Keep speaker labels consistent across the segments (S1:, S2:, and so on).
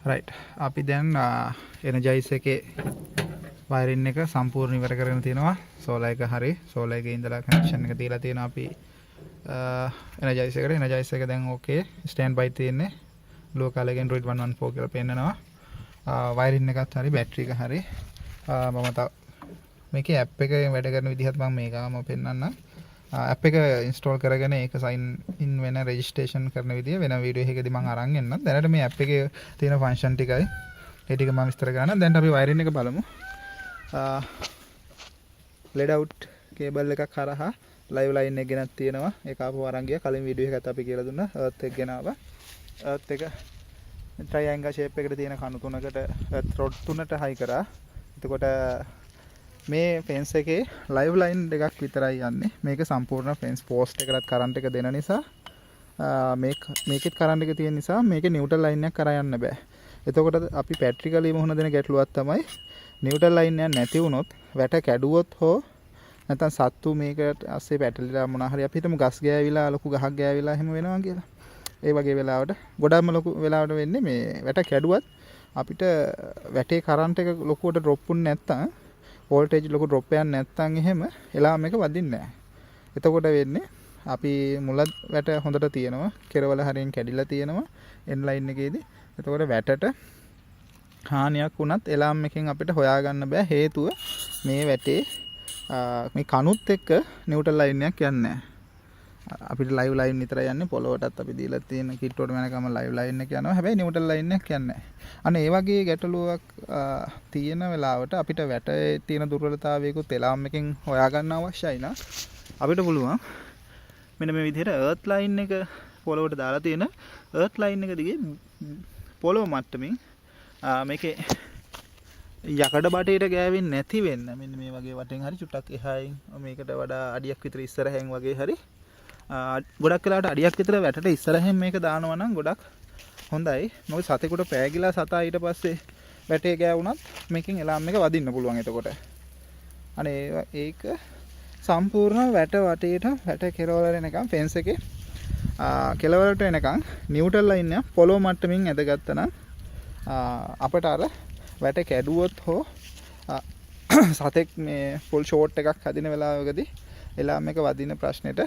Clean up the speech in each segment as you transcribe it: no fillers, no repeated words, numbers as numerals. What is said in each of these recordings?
S1: Right. අපි දැන් energise එකේ වයරින් එක සම්පූර්ණ ඉවර කරගෙන තියෙනවා. සෝලර් එක හරි. සෝලර් එකේ ඉඳලා කනෙක්ෂන් එක තියලා තියෙනවා අපි එනර්ජයිස් එකට. එනර්ජයිස් එක දැන් ඕකේ. ස්ටෑන්ඩ් බයි තියෙන්නේ. බ්ලූ කලර් එකෙන් Android 114 කියලා පෙන්නනවා. වයරින් එකත් හරි, බැටරි එක හරි. මම තව මේකේ ඇප් එක වැඩ කරන විදිහත් මම මේකම පෙන්නන්නම්. ඇප් එක ඉන්ස්ටෝල් කරගෙන ඒක සයින් ඉන් වෙන රෙජිස්ට්‍රේෂන් කරන විදිය වෙන වීඩියෝ එකකදී මම අරන් එන්නම්. දැනට මේ ඇප් එකේ තියෙන ෆන්ක්ෂන් ටිකයි ඒ ටික මම විස්තර කරනවා. දැන් අපි වයරින් එක බලමු. ලෙඩ් අවුට් කේබල් එකක් හරහා ලයිව් ලයින් එක ගෙනත් තියෙනවා. ඒක ආපහු අරන් ගියා. කලින් වීඩියෝ එකත් අපි කියලා දුන්නා. අර්ත් එක ගෙනාවා. අර්ත් එක ට්‍රයැන්ගල් ෂේප් එකට තියෙන කණු තුනකට අර්ත් රොඩ් තුනට හයි කරා. එතකොට මේ ෆෙන්ස් එකේ ලයිව් ලයින් දෙකක් විතරයි යන්නේ. මේක සම්පූර්ණ ෆෙන්ස් පෝස්ට් එකකට කරන්ට් එක දෙන නිසා මේකෙත් කරන්ට් එක තියෙන නිසා මේකේ නිව්ට්‍රල් ලයින් එකක් කරා යන්න බෑ. එතකොට අපි පැට්‍රිකලි මුහුණ දෙන ගැටලුවක් තමයි නිව්ට්‍රල් ලයින් එකක් නැති වුණොත් වැට කැඩුවොත් හෝ නැත්නම් සත්තු මේකට ASCII පැටලිලා මොනවා හරි අපි හිතමු ගස් ගෑවිලා ලොකු ගහක් ගෑවිලා එහෙම වෙනවා කියලා. ඒ වගේ වෙලාවට ගොඩක්ම ලොකු වෙලාවට වෙන්නේ මේ වැට කැඩුවත් අපිට වැටේ කරන්ට් එක ලොකුවට ඩ්‍රොප් වුනේ නැත්නම් වෝල්ටේජ් ලොකු ඩ්‍රොප් එකක් නැත්නම් එහෙම එලාම් එක වදින්නේ නැහැ. එතකොට වෙන්නේ අපි මුල වැට හොඳට තියෙනවා, කෙරවල හරියෙන් කැඩිලා තියෙනවා එන් ලයින් එකේදී. එතකොට වැටට හානියක් වුණත් එලාම් එකෙන් අපිට හොයාගන්න බෑ. හේතුව මේ වැටේ මේ කණුත් එක්ක නිව්ට්‍රල් ලයින් එකක් යන්නේ නැහැ. අපිට ලයිව් ලයින් විතරයි යන්නේ. පොළොවටත් අපි දීලා තියෙන කිට්ටුවට වෙනකම ලයිව් ලයින් එක යනවා. හැබැයි නිව්ට්‍රල් ලයින් එකක් යන්නේ නැහැ. අනේ ඒ වගේ ගැටලුවක් තියෙන වෙලාවට අපිට වැටේ තියෙන දුර්වලතාවයකුත් එලාම් එකෙන් හොයාගන්න අවශ්‍යයි නා අපිට පුළුවන් මෙන්න මේ විදිහට අර්ත් ලයින් එක පොළොවට දාලා තියෙන අර්ත් ලයින් එක දිගේ පොළොව මට්ටමින් මේකේ යකඩ බටේට ගෑවෙන්නේ නැති වෙන්න මෙන්න මේ වගේ වටෙන් හරි චුට්ටක් එහායින් මේකට වඩා අඩියක් විතර ඉස්සරහින් වගේ හරි ගොඩක් වෙලාවට අඩියක් විතර වැටට ඉස්සරහින් මේක දානවා නම් ගොඩක් හොඳයි. මොකද සතෙකුට පෑගිලා සතා ඊට පස්සේ වැටේ ගෑවුනත් මේකෙන් එලාම් එක වදින්න පුළුවන්. එතකොට අනේ ඒක සම්පූර්ණ වැට වටේට වැට කෙරවල එනකම් ෆෙන්ස් එකේ කෙළවරට එනකම් නිව්ට්‍රල් ලයින් එක පොළොව මට්ටමින් ඇදගත්තා නම් අපට අර වැට කැඩුවොත් හෝ සතෙක් මේ ෆුල් ෂෝට් එකක් හදින වෙලාවකදී එලාම් එක වදින ප්‍රශ්නෙට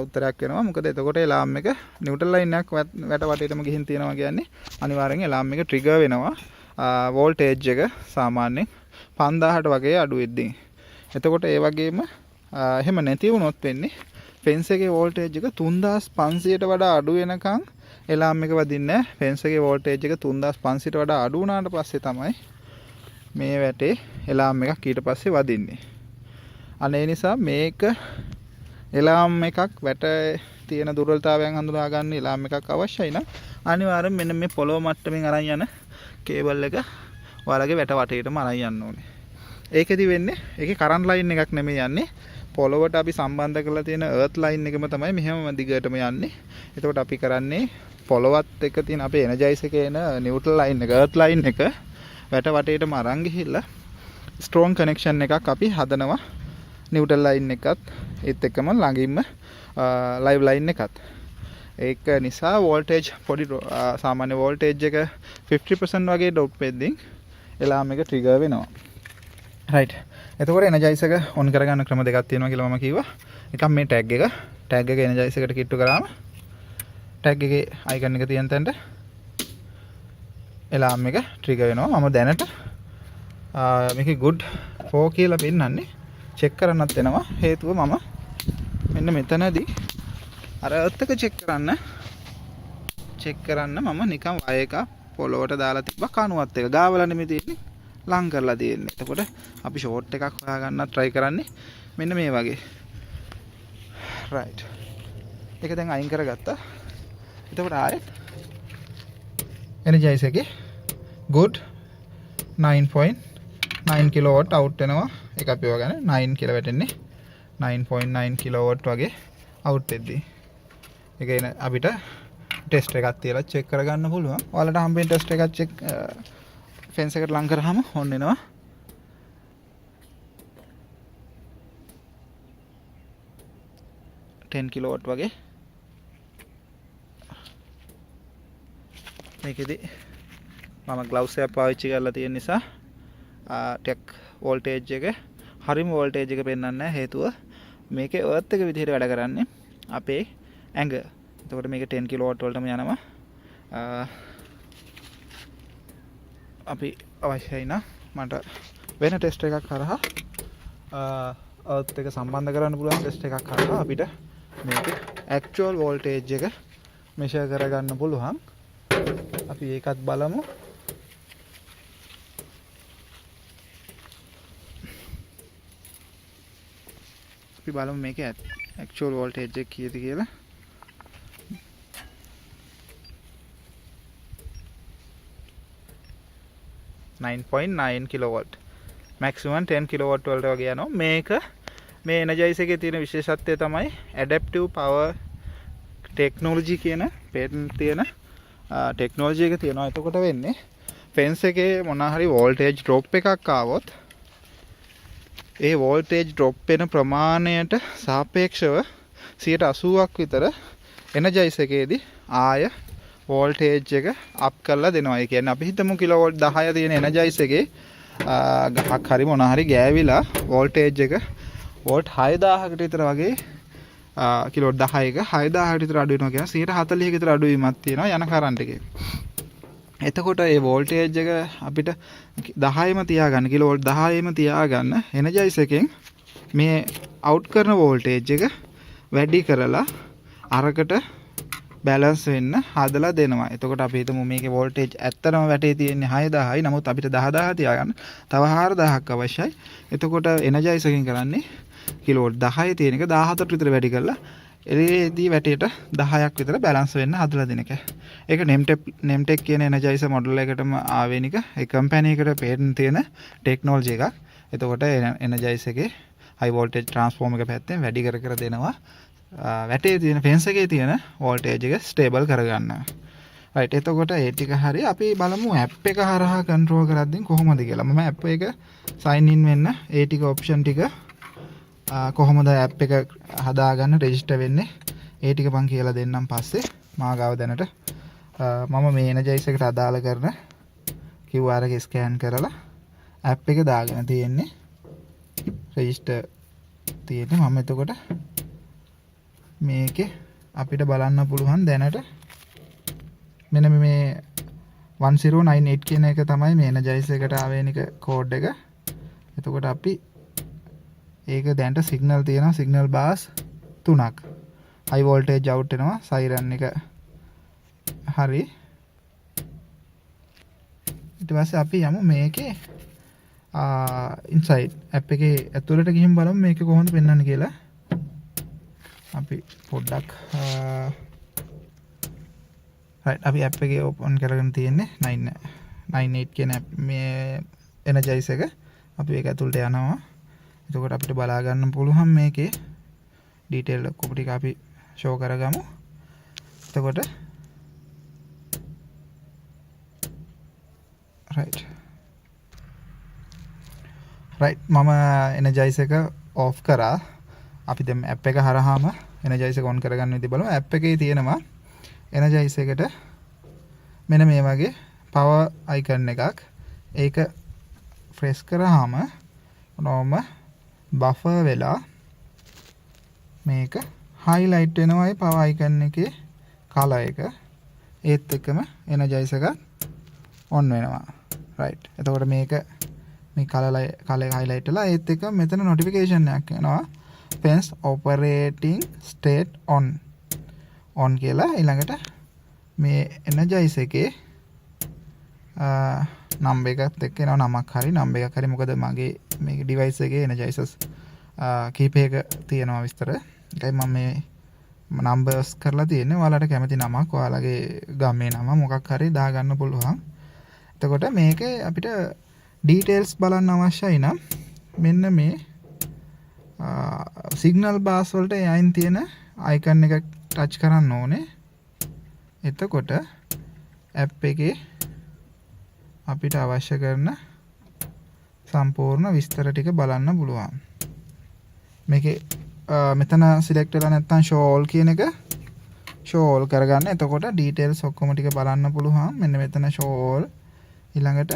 S1: උත්තරයක් වෙනවා. මොකද එතකොට එලාම් එක නිව්ට්‍රල් ලයින් එකක් වැට වටේටම ගිහින් තියෙනවා කියන්නේ අනිවාර්යෙන් එලාම් එක ට්‍රිගර් වෙනවා. වෝල්ටේජ් එක සාමාන්‍යයෙන් 5000ට වගේ අඩු වෙද්දී. එතකොට ඒ වගේම එහෙම නැති වුණොත් වෙන්නේ ෆෙන්ස් එකේ වෝල්ටේජ් එක 3500ට වඩා අඩු වෙනකන් එලාම් එක වදින්නේ නැහැ. ෆෙන්ස් එකේ වෝල්ටේජ් එක 3500ට වඩා අඩු වුණාට පස්සේ තමයි මේ වැටේ එලාම් එකක් ඊට පස්සේ වදින්නේ. අනේ නිසා මේක එලාම් එකක් වැට තියෙන දුර්වලතාවයන් හඳුනා ගන්න එලාම් එකක් අවශ්‍යයි නම් අනිවාර්යෙන් මෙන්න මේ පොළොව මට්ටමින් අරන් යන කේබල් එක ඔයාලගේ වැට වටේටම අරන් යන්න ඕනේ. ඒකෙදි වෙන්නේ ඒකේ කරන්ට් ලයින් එකක් නෙමෙයි යන්නේ. පොළොවට අපි සම්බන්ධ කරලා තියෙන අර්ත් ලයින් එකම තමයි මෙහෙම දිගටම යන්නේ. එතකොට අපි කරන්නේ පොළොවත් එක්ක තියෙන අපේ එනර්ජයිස් එකේ එන නිව්ට්‍රල් ලයින් එක අර්ත් ලයින් එක වැට වටේටම අරන් ගිහිල්ලා ස්ට්‍රෝං කනෙක්ෂන් එකක් අපි හදනවා. නිව්ට්‍රල් ලයින් එකත් ඒත් එක්කම ළඟින්ම ලයිව් ලයින් එකත්. ඒක නිසා වෝල්ටේජ් පොඩි සාමාන්‍ය වෝල්ටේජ් එක 50% වගේ ඩ්‍රොප් වෙද්දී එලාම් එක ට්‍රිගර් වෙනවා. රයිට්. එතකොට එනර්ජයිස් එක ඔන් කරගන්න ක්‍රම දෙකක් තියෙනවා කියලා මම කිව්වා. එකක් මේ ටැග් එක එනර්ජයිස් එකට කිට්ටු කරාම ටැග් එකේ අයිකන් එක තියෙන තැනට එලාම් එක ට්‍රිගර් වෙනවා. මම දැනට මේකේ good 4 කියලා පෙන්නන්නේ. චෙක් කරන්නත් වෙනවා. හේතුව මම මෙන්න මෙතනදී අර අර්ත් එක චෙක් කරන්න මම නිකන් වය එක පොළොවට දාලා තිබ්බා කණුවත් එක. ගාවලා නෙමෙයි තියෙන්නේ. ලං කරලා තියෙන්නේ. එතකොට අපි ෂෝට් එකක් හොයාගන්න try කරන්නේ මෙන්න මේ වගේ. right. ඒක දැන් අයින් කරගත්තා. එතකොට ආයෙත් එනර්ජයිස් එකේ good 9.9 kilowatt out වෙනවා. ඒක අපි හොයාගන්න 9 කියලා වැටෙන්නේ 9.9 kilowatt වගේ out වෙද්දී. ඒක එන අපිට ටෙස්ට් එකක් තියලා චෙක් කරගන්න පුළුවන්. ඔයාලට හම්බෙන ටෙස්ට් එකක් චෙක් ෆෙන්ස් එකට ලං කරාම ඔන් වෙනවා. $10 kilowatt වගේ. මේකෙදි මම ග්ලව්ස් එක පාවිච්චි කරලා තියෙන නිසා ටෙක් වෝල්ටේජ් එක හරිම වෝල්ටේජ් එක පෙන්වන්නේ නැහැ. හේතුව මේකේ earth එක විදිහට වැඩ කරන්නේ අපේ ඇඟ. එතකොට මේක 10 කිලෝවොට් වලටම යනවා. අපි අවශ්‍යයි නම් මට වෙන ටෙස්ට් එකක් කරහා earth එක සම්බන්ධ කරන්න පුළුවන් ටෙස්ට් එකක් කරහා අපිට මේකේ actual voltage එක measure කරගන්න පුළුවන්. අපි ඒකත් බලමු. අපි බලමු මේකේ actual voltage එක කීයද කියලා. 9.9 kilowatt. maximum 10 kilowatt වලට වගේ යනවා. මේක මේ Energize එකේ තියෙන විශේෂත්වය තමයි adaptive power technology කියන patent තියෙන technology එක තියෙනවා. එතකොට වෙන්නේ fence එකේ මොනවා හරි voltage drop එකක් ආවොත් ඒ voltage drop වෙන ප්‍රමාණයට සාපේක්ෂව 80%ක් විතර Energize එකේදී ආය voltage එක up කරලා දෙනවා. ඒ කියන්නේ අපි හිතමු කිලෝවොට් 10 තියෙන Energize එකේ ගහක් හරි මොනවා හරි ගෑවිලා voltage එක වෝල්ට් 6000කට විතර වගේ කිලෝවොට් 10ක 6000කට විතර අඩු වෙනවා කියන 140ක විතර අඩුවීමක් තියෙනවා යන කරන්ට් එකේ. එතකොට මේ වෝල්ටේජ් එක අපිට 10ෙම තියාගන්න කිලෝවොට් 10ෙම තියාගන්න Energize එකෙන් මේ අවුට් කරන වෝල්ටේජ් එක වැඩි කරලා අරකට බැලන්ස් වෙන්න හදලා දෙනවා. එතකොට අපි හිතමු මේකේ වෝල්ටේජ් ඇත්තටම වැටේ තියෙන්නේ 6000යි. නමුත් අපිට 10000 තියාගන්න තව 4000ක් අවශ්‍යයි. එතකොට Energize එකෙන් කරන්නේ කිලෝවොට් 10 තියෙන එක 17ට විතර වැඩි කරලා එළියේදී වැටේට 10ක් විතර බැලන්ස් වෙන්න හදලා දෙන එක. ඒක Nemtech කියන Energize මොඩල් එකටම ආවේනික ඒ කම්පැනි එකට පේටන්ට් තියෙන ටෙක්නොලොජි එකක්. එතකොට Energize එකේ high voltage transformer එක පැත්තෙන් වැඩි කර දෙනවා. වැටේ තියෙන ෆෙන්ස් එකේ තියෙන වෝල්ටේජ් එක ස්ටේබල් කරගන්න. රයිට්. එතකොට ඒ ටික හරි අපි බලමු ඇප් එක හරහා කන්ට්‍රෝල් කරද්දී කොහොමද කියලා. මම ඇප් එක සයින් ඉන් වෙන්න ඒ ටික ඔප්ෂන් ටික කොහොමද ඇප් එක හදාගන්න රෙජිස්ටර් වෙන්නේ ඒ ටික මම කියලා දෙන්නම් පස්සේ. මා ගාව දැනට මම මේ Energize එකට අදාළ කරන QR එක ස්කෑන් කරලා ඇප් එක දාගෙන තියෙන්නේ. රෙජිස්ටර් තියෙන්නේ. මම එතකොට මේකේ අපිට බලන්න පුළුවන් දැනට මෙන්න මේ 1098 කියන එක තමයි මේ Energize එකට ආවේනික කෝඩ් එක. එතකොට අපි ඒක දැනට සිග්නල් තියෙනවා සිග්නල් බාස් 3ක්. high voltage out වෙනවා siren එක හරි. ඊට පස්සේ අපි යමු මේකේ inside app එකේ ඇතුළට ගිහින් බලමු මේක කොහොමද පෙන්වන්නේ කියලා. අපි පොඩ්ඩක් right අපි app එකේ open කරගෙන තියෙන්නේ 998 කියන app මේ Energize එක. අපි ඒක ඇතුළට යනවා. එතකොට අපිට බලා ගන්න පුළුවන් මේකේ detail ඔක්කොම ටික අපි show කරගමු. එතකොට right මම Energize එක off කරා. අපි දැන් app එක හරහාම Energize එක on කරගන්න විදිහ බලමු. app එකේ තියෙනවා Energize එකට මෙන්න මේ වගේ power icon එකක්. ඒක press කරාම මොනවම buffer වෙලා මේක highlight වෙනවා ඒ power icon එකේ color එක. ඒත් එක්කම Energize එක on වෙනවා. right. එතකොට මේක මේ color highlight වෙලා ඒත් එක්ක මෙතන notification එකක් එනවා. fence operating state on කියලා ඊළඟට මේ Energize එකේ number එකත් එක්ක එනවා නමක් හරි number එකක් හරි. මොකද මගේ මේ device එකේ Energizers කීපයක තියෙනවා විස්තර. ඒකයි මම මේ numbers කරලා තියෙන්නේ. ඔයාලට කැමති නමක් ඔයාලගේ ගමේ නම මොකක් හරි දාගන්න පුළුවන්. එතකොට මේකේ අපිට details බලන්න අවශ්‍යයි නම් මෙන්න මේ සිග්නල් බාස් වලට යයින් තියෙන අයිකන් එක ටච් කරන්න ඕනේ. එතකොට ඇප් එකේ අපිට අවශ්‍ය කරන සම්පූර්ණ විස්තර ටික බලන්න පුළුවන්. මේකේ මෙතන සිලෙක්ට් වෙලා නැත්නම් show all කියන එක show all කරගන්න. එතකොට details ඔක්කොම ටික බලන්න පුළුවන්. මෙන්න මෙතන show all ඊළඟට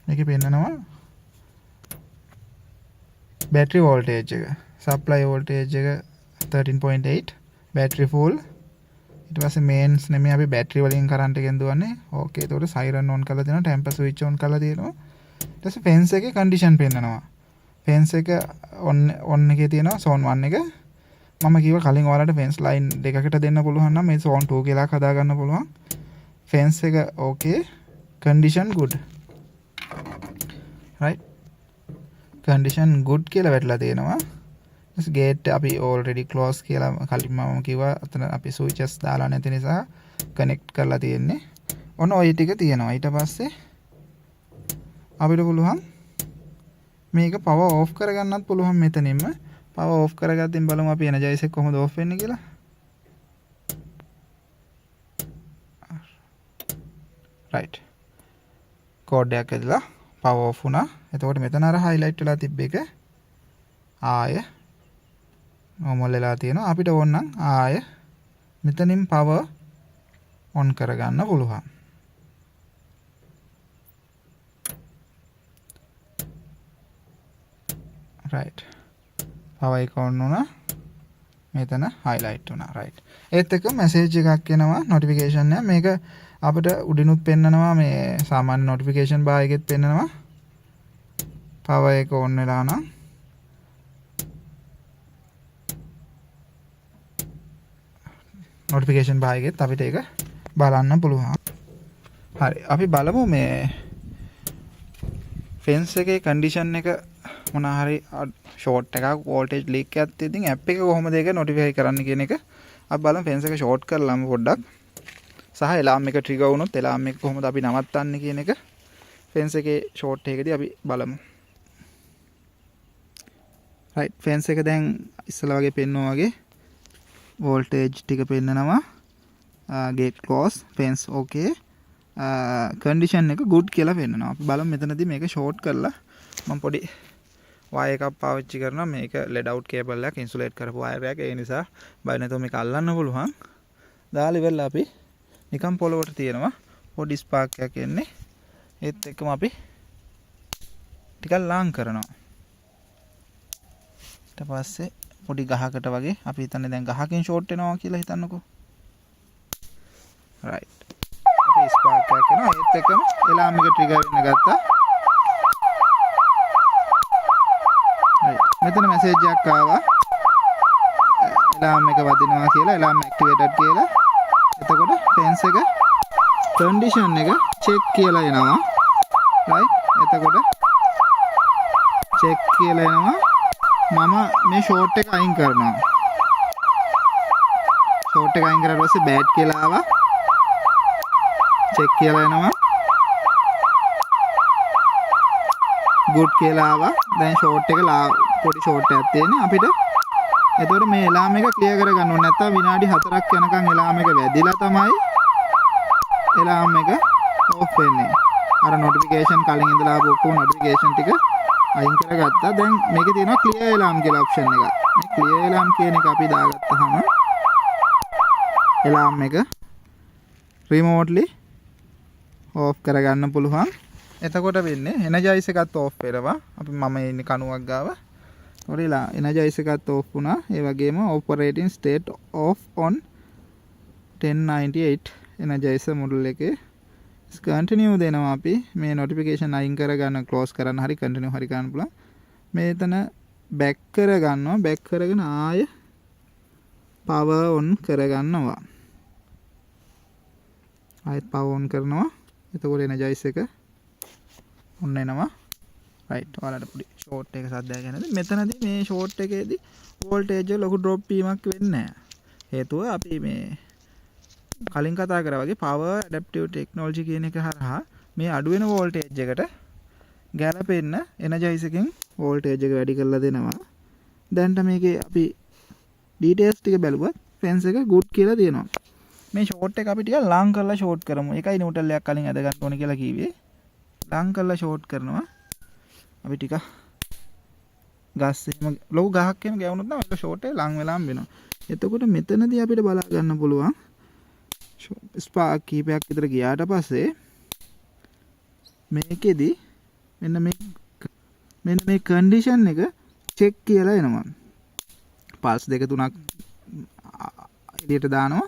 S1: මේකේ පෙන්නනවා battery voltage එක. supply voltage එක 13.8 battery full. ඊට පස්සේ mains නෙමෙයි අපි battery වලින් current එකෙන් දුවන්නේ. ඕකේ. ඒතකොට siren on කරලා තියෙනවා, temper switch on කරලා තියෙනවා. ඊට පස්සේ fence එකේ condition පෙන්නනවා. fence එක on එකේ තියෙනවා zone 1 එක. මම කිව්වා කලින් ඔයාලට fence line දෙකකට දෙන්න පුළුවන් නම් මේ zone 2 කියලා හදා ගන්න පුළුවන්. fence එක okay, condition good. right, condition good කියලා වැටලා තියෙනවා. gate අපි already close කියලා කලින් මම කිව්වා. අතන අපි switches දාලා නැති නිසා connect කරලා තියෙන්නේ. ඔන්න ওই ටික තියෙනවා. ඊට පස්සේ අපිට පුළුවන් මේක power off කරගන්නත් පුළුවන් මෙතනින්ම. power off කරගත්තින් බලමු අපි energize එක කොහොමද off වෙන්නේ කියලා. right, code එකක් ඇදලා power off වුණා. එතකොට මෙතන අර highlight වෙලා තිබ්බ එක ආය normal වෙලා තියෙනවා. අපිට ඕන නම් ආය මෙතනින් power on කරගන්න පුළුවන්. right, power එක on වුණා. මෙතන highlight වුණා. right, ඒත් එක්ක message එකක් එනවා, notification එක. මේක අපිට උඩිනුත් පෙන්නනවා, මේ සාමාන්‍ය notification bar එකෙත් පෙන්නනවා. power එක on වෙලා නම් notification bar එකෙත් අපිට ඒක බලන්න පුළුවන්. හරි, අපි බලමු මේ fence එකේ condition එක මොනවා හරි short එකක් voltage leak එකක් තියෙද්දි app එක කොහොමද ඒක notify කරන්න කියන එක අපි බලමු. fence එක short කරලාම පොඩ්ඩක් සහ alarm එක trigger වුණොත් alarm එක කොහොමද අපි නවත්තන්නේ කියන එක fence එකේ short එකේදී අපි බලමු. right, fence එක දැන් ඉස්සලා වගේ පෙන්වනවා වගේ voltage ටික පෙන්නනවා. gate close, fence okay, condition එක good කියලා පෙන්නනවා. අපි බලමු මෙතනදී මේක short කරලා මම පොඩි wire එකක් පාවිච්චි කරනවා. මේක led out cable එකක් insulate කරපු wire එකක්. ඒ නිසා බය නැතුව මේක අල්ලන්න පුළුවන්. දාලා ඉවරලා අපි නිකන් පොළොවට තියෙනවා. පොඩි spark එකක් එන්නේ. ඒත් එක්කම අපි ටිකක් ලාං කරනවා. ඊට පස්සේ පොඩි ගහකට වගේ අපි හිතන්නේ දැන් ගහකින් ෂෝට් වෙනවා කියලා හිතන්නකෝ. right, අපි ස්පාර්ක් එකක් එනවා. ඒත් එක්කම alarm එක trigger වෙන්න ගත්තා. right, මෙතන message එකක් ආවා alarm එක වදිනවා කියලා, alarm activated කියලා. එතකොට fence එක condition එක check කියලා එනවා. right, එතකොට check කියලා එනවා. මම මේ ෂෝට් එක අයින් කරනවා. ෂෝට් එක අයින් කරලා පස්සේ බෑඩ් කියලා ආවා. චෙක් කියලා එනවා. good කියලා ආවා. දැන් ෂෝට් එක පොඩි ෂෝට් එකක් තියෙනවා අපිට. එතකොට මේ alarm එක ක්ලියර් කරගන්න ඕනේ. නැත්නම් විනාඩි 4ක් යනකම් alarm එක වැදිලා තමයි alarm එක off වෙන්නේ. අර notification කලින් ඉඳලා ආපු ඔක්කොම notification ටික අයින් කරගත්තා. දැන් මේකේ තියෙනවා clear alarm කියලා option එකක්. මේ clear alarm කියන එක අපි දාගත්තාම alarm එක remotely off කරගන්න පුළුවන්. එතකොට වෙන්නේ energize එකත් off වෙනවා. අපි මම ඉන්නේ කණුවක් ගාව. ඔරේලා energize එකත් off වුණා. ඒ වගේම operating state off on 1098 energizer model එකේ continue දෙනවා. අපි මේ notification අයින් කරගන්න, close කරන්න හරි continue හරි කරන්න පුළුවන්. මෙතන back කරගන්නවා. back කරගෙන ආය power on කරගන්නවා. ආයෙත් power on කරනවා. එතකොට energize එක on වෙනවා. right, ඔයාලට පොඩි short එක සද්දයක් එනද මෙතනදී මේ short එකේදී voltage ලොකු drop වීමක් වෙන්නේ නැහැ. හේතුව අපි මේ කලින් කතා කරා වගේ power adaptive technology කියන එක හරහා මේ අඩු වෙන voltage එකට ගැලපෙන්න energize එකෙන් voltage එක වැඩි කරලා දෙනවා. දැන්ට මේකේ අපි details ටික බැලුවත් fence එක good කියලා තියෙනවා. මේ short එක අපි ටිකක් ලං කරලා short කරමු. ඒකයි neutral එකක් කලින් අද ගන්න ඕනේ කියලා කිව්වේ. ලං කරලා short කරනවා. අපි ටික ගස් එහෙම ලොකු ගහක් එහෙම ගැවුනොත් නම් ඒක short එක ලං වෙලාම වෙනවා. එතකොට මෙතනදී අපිට බලා ගන්න පුළුවන් ස්පාර්ක් කීපයක් විතර ගියාට පස්සේ මේකෙදි මෙන්න මේ කන්ඩිෂන් එක චෙක් කියලා එනවා. පල්ස් දෙක තුනක් එළියට දානවා.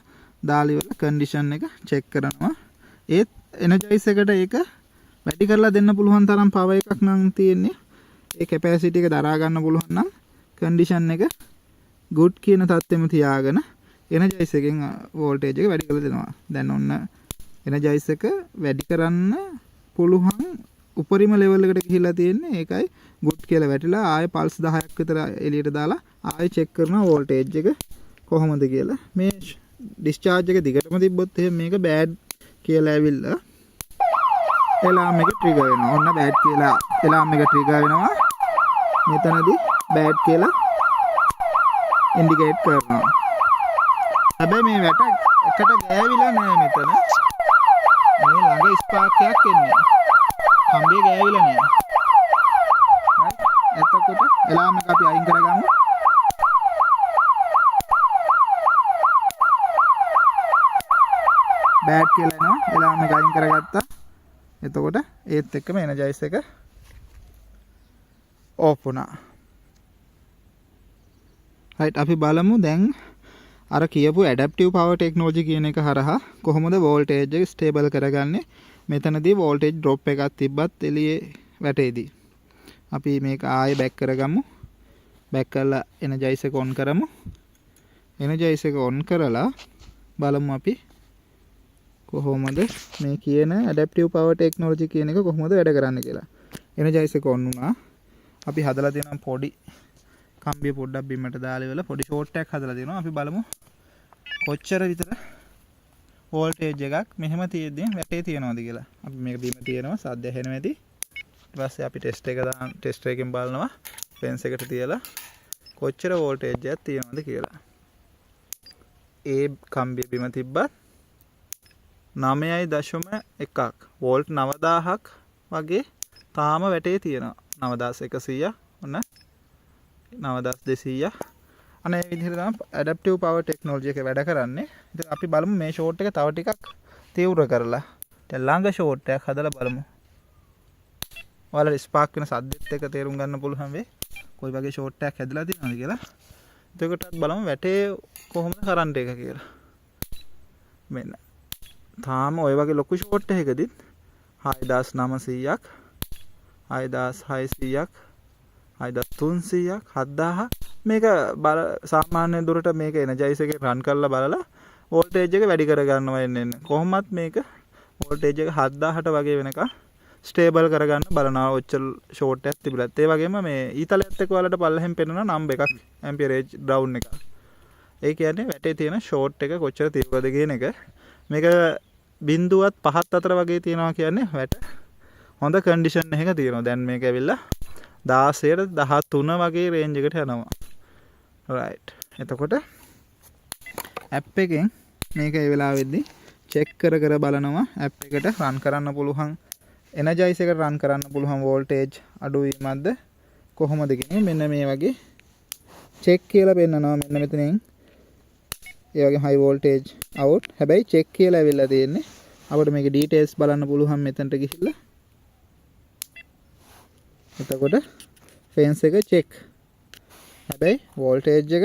S1: දාලා ඉවරලා කන්ඩිෂන් එක චෙක් කරනවා. ඒත් එනර්ජයිස් එකට ඒක වැඩි කරලා දෙන්න පුළුවන් තරම් පවර් එකක් නම් තියෙන්නේ. ඒ කැපැසිටි එක දරා ගන්න පුළුවන් නම් කන්ඩිෂන් එක good කියන තත්ත්වෙම තියාගෙන එනර්ජයිස් එකෙන් වෝල්ටේජ් එක වැඩි කරලා දෙනවා. දැන් ඔන්න එනර්ජයිස් එක වැඩි කරන්න පුළුවන් උපරිම ලෙවල් එකට ගිහිල්ලා තියෙන්නේ. ඒකයි good කියලා වැටිලා ආයෙ පල්ස් 10ක් විතර එළියට දාලා ආයෙ චෙක් කරනවා වෝල්ටේජ් එක කොහොමද කියලා. මේ ඩිස්චාර්ජ් එක දිගටම තිබ්බොත් එහෙනම් මේක බෑඩ් කියලා ඇවිල්ලා එලාම් එක ට්‍රිගර් වෙනවා. ඔන්න බෑඩ් කියලා එලාම් එක ට්‍රිගර් වෙනවා. මෙතනදී බෑඩ් කියලා ඉන්ඩිකේට් කරනවා. හැබැයි මේ වැට එකට ගෑවිලා නැහැ මෙතන. මේ ළඟ ස්පාර්ක් එකක් එන්නේ. කම්බිය ගෑවිලා නැහැ. right? එතකොට එලාම් එක අපි අයින් කරගමු. බෑඩ් කියලා එනවා. එලාම් එක අයින් කරගත්තා. එතකොට ඒත් එක්කම එනර්ජයිස් එක ඕෆ් වුණා. right අපි බලමු දැන් අර කියපු ඇඩැප්ටිව් පවර් ටෙක්නොලොජි කියන එක හරහා කොහොමද වෝල්ටේජ් එක ස්ටේබල් කරගන්නේ. මෙතනදී වෝල්ටේජ් ඩ්‍රොප් එකක් තිබ්බත් එළියේ වැටේදී. අපි මේක ආයෙ බෑක් කරගමු. බෑක් කරලා එනර්ජයිස් එක ඔන් කරමු. එනර්ජයිස් එක ඔන් කරලා බලමු අපි කොහොමද මේ කියන ඇඩැප්ටිව් පවර් ටෙක්නොලොජි කියන එක කොහොමද වැඩ කරන්නේ කියලා. එනර්ජයිස් එක ඔන් වුණා. අපි හදලා තියෙන පොඩි කම්බිය පොඩ්ඩක් බිමට දාලා ඉවරලා පොඩි ෂෝට් එකක් හදලා දෙනවා. අපි බලමු කොච්චර විතර වෝල්ටේජ් එකක් මෙහෙම තියෙද්දි වැටේ තියනවද කියලා. අපි මේක බිම තියෙනවා සද්ද ඇහෙනවා ඇති. ඊට පස්සේ අපි ටෙස්ට් එකකින් බලනවා ෆෙන්ස් එකට තියලා කොච්චර වෝල්ටේජ් එකක් තියෙනවද කියලා. ඒ කම්බිය බිම තිබ්බත් 9.1ක් වෝල්ට් 9000ක් වගේ තාම වැටේ තියෙනවා. 9100 ඔන්න 9200 අනේ විදිහට තමයි ඇඩැප්ටිව් පවර් ටෙක්නොලොජි එක වැඩ කරන්නේ. ඉතින් අපි බලමු මේ ෂෝට් එක තව ටිකක් තීව්‍ර කරලා. දැන් ළඟ ෂෝට් එකක් හදලා බලමු. ඔයාලා ස්පාර්ක් වෙන සද්දෙත් එක තේරුම් ගන්න පුළුවන් වෙයි. කොයි වගේ ෂෝට් එකක් හැදලා තියෙනවද කියලා. එතකොටත් බලමු වැටේ කොහොමද කරන්ට් එක කියලා. මෙන්න. තාම ওই වගේ ලොකු ෂෝට් එකකදීත් 6900ක් 6600ක් 6300ක් 7000 මේක සාමාන්‍ය දුරට මේක එනර්ජයිස් එකේ රන් කරලා බලලා වෝල්ටේජ් එක වැඩි කර ගන්නවා එන්නේ. කොහොමත් මේක වෝල්ටේජ් එක 7000ට වගේ වෙනකන් ස්ටේබල් කරගන්න බලනවා. ඔච්චර ෂෝට් එකක් තිබුණත් ඒ වගේම මේ ඊතලයත් එක්ක ඔයාලට පල්ලෙහෙන් පෙන්වන නම්බර් එකක් ඇම්පියරේජ් ඩවුන් එක. ඒ කියන්නේ වැටේ තියෙන ෂෝට් එක කොච්චර තීව්‍රද කියන එක. මේක බිඳුවත් 5ත් අතර වගේ තියෙනවා කියන්නේ වැට හොඳ කන්ඩිෂන් එකක තියෙනවා. දැන් මේක ඇවිල්ලා 16ට 13 වගේ රේන්ජ් එකට යනවා. right. එතකොට ඇප් එකෙන් මේක ඒ වෙලාවෙදී චෙක් කර බලනවා ඇප් එකට රන් කරන්න පුළුවන් එනර්ජයිස් එකට රන් කරන්න පුළුවන් වෝල්ටේජ් අඩු වීමක්ද කොහොමද කියන්නේ මෙන්න මේ වගේ චෙක් කියලා පෙන්නනවා. මෙන්න මෙතනින් ඒ වගේ high voltage out. හැබැයි check කියලා ඇවිල්ලා තියෙන්නේ. අපිට මේකේ details බලන්න පුළුවන් මෙතනට ගිහිල්ලා. එතකොට fence එක check. හැබැයි voltage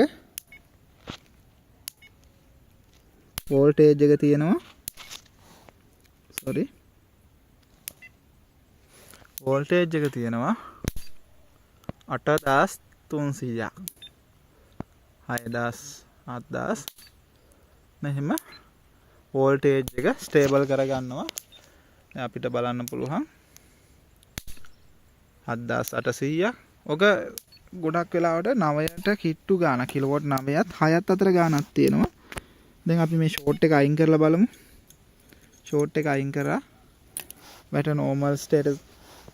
S1: එක තියෙනවා. sorry. voltage එක තියෙනවා 8300ක්. 6000 7000 මෙහෙම වෝල්ටේජ් එක ස්ටේබල් කරගන්නවා. අපිට බලන්න පුළුවන් 7800ක්. ඔක ගොඩක් වෙලාවට 9ට කිට්ටු ගාන කිලෝවොට් 9ත් 6ත් අතර ගානක් තියෙනවා. දැන් අපි මේ ෂෝට් එක අයින් කරලා බලමු. ෂෝට් එක අයින් කරා වැට නෝමල්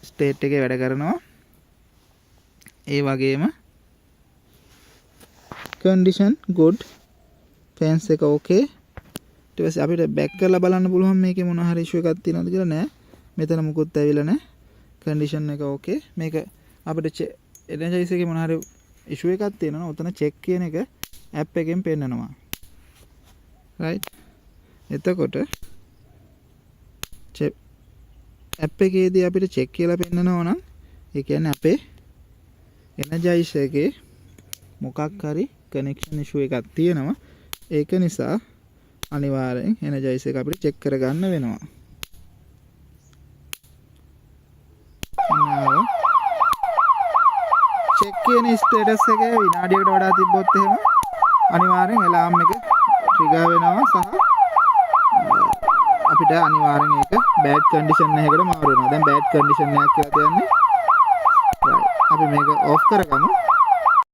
S1: ස්ටේට් එකේ වැඩ කරනවා. ඒ වගේම කන්ඩිෂන් good. ෆෙන්ස් එක ඕකේ. ඊට පස්සේ අපිට බෑක් කරලා බලන්න පුළුවන් මේකේ මොන හරි ඉෂුව එකක් තියෙනවද කියලා. නෑ. මෙතන මුකුත් ඇවිල්ලා නෑ. කන්ඩිෂන් එක ඕකේ. මේක අපිට එනර්ජයිස් එකේ මොන හරි ඉෂුව එකක් තියෙනවා. උතන චෙක් කියන එක ඇප් එකෙන් පෙන්නනවා. right. එතකොට ඇප් එකේදී අපිට චෙක් කියලා පෙන්නනවා නම් ඒ කියන්නේ අපේ එනර්ජයිස් එකේ මොකක් හරි කනෙක්ෂන් ඉෂුව එකක් තියෙනවා. ඒක නිසා අනිවාර්යෙන් එනර්ජයිස් එක අපිට චෙක් කරගන්න වෙනවා. චෙක් කියන ස්ටේටස් එක විනාඩියකට වඩා තිබ්බොත් එහෙම අනිවාර්යෙන් එලාම් එක ට්‍රිගර් වෙනවා සහ අපිට අනිවාර්යෙන් ඒක බෑඩ් කන්ඩිෂන් එකකට මාරු වෙනවා. දැන් බෑඩ් කන්ඩිෂන් එකක් කියලා කියන්නේ. අපි මේක ඔෆ් කරගමු.